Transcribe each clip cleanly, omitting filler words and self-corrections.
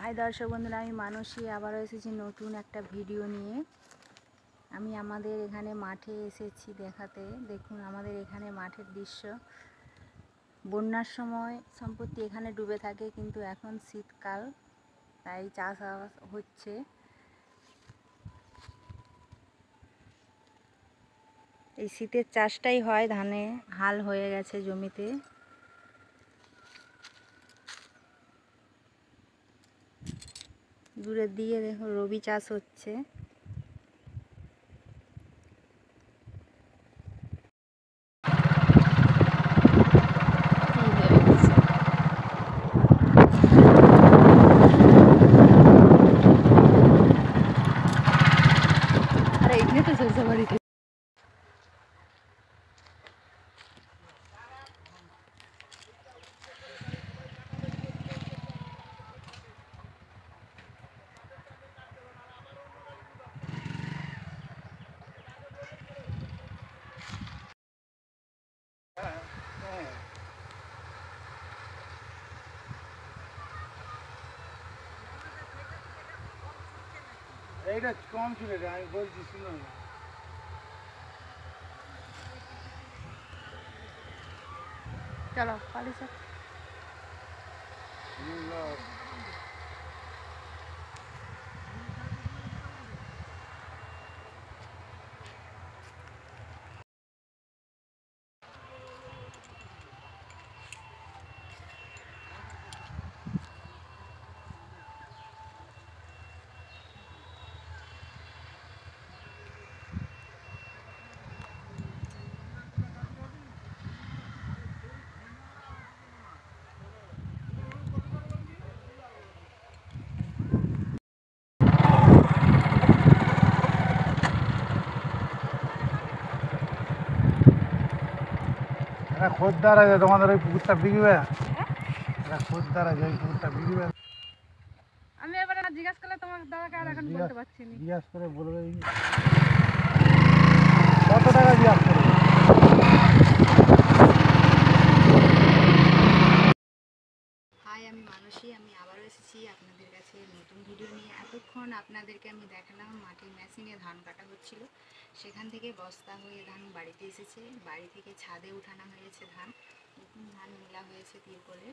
High দর্শক বন্ধুরা, আমি মানসী আবারও এসেছি নতুন একটা ভিডিও নিয়ে। আমি আমাদের এখানে মাঠে এসেছি দেখাতে। দেখুন আমাদের এখানে মাঠের দৃশ্য। বন্যার সময় সম্পত্তি এখানে ডুবে থাকে, কিন্তু এখন শীতকাল, তাই চাষাবাদ হচ্ছে। এই শীতের চাষটাই হয়, ধানে হাল হয়ে গেছে জমিতে। দূরের দিকে দেখো রবি চাষ হচ্ছে। আরে এখানে তো সরষে বাড়িতে এইটা কম ছিল রে, আমি বলছি শুনো না। চলো পালি স্যার। খোদ্দার আছে তোমাদের ওই পুকুরটা বিকবে, খোদ্দার আছে ওই পুকুরটা বিকবে। আমি এবারে জিজ্ঞাসা করলে তোমার দাদাকে আর এখন বলতে পারছি না। জিজ্ঞাসা করে বলবে কত টাকা জিজ্ঞাসা করবে। হাই, আমি মানসী। আমি আবারও এসেছি আপনাদের কাছে নতুন ভিডিও নিয়ে। এতক্ষণ আপনাদেরকে আমি দেখালাম মাটির মেশিনে ধান কাটা হচ্ছিল, সেখান থেকে বস্তা হয়ে ধান বাড়িতে এসেছে। বাড়ি থেকে ছাদে উঠানো হয়েছে ধান, নতুন ধান মেলা হয়েছে তিরপলে।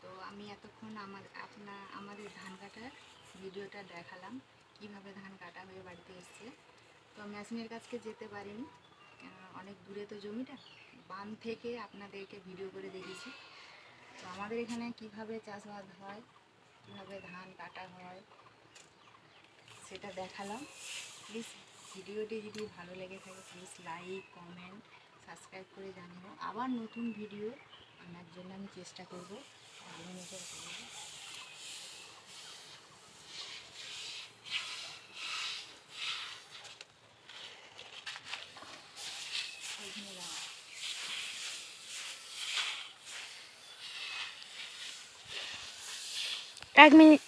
তো আমি এতক্ষণ আমাদের ধান কাটার ভিডিওটা দেখালাম, কিভাবে ধান কাটা হয়ে বাড়িতে এসছে। তো মেশিনের কাছকে যেতে পারিনি, অনেক দূরে তো জমিটা। বাঁধ থেকে আপনাদেরকে ভিডিও করে দেখেছি। তো আমাদের এখানে কিভাবে চাষবাস হয়, কিভাবে ধান কাটা হয়, সেটা দেখালাম। প্লিজ ভিডিওটি যদি ভালো লেগে থাকে প্লিজ লাইক, কমেন্ট, সাবস্ক্রাইব করে জানিও। আবার নতুন ভিডিও আনার জন্য আমি চেষ্টা করব। এক মিনিট।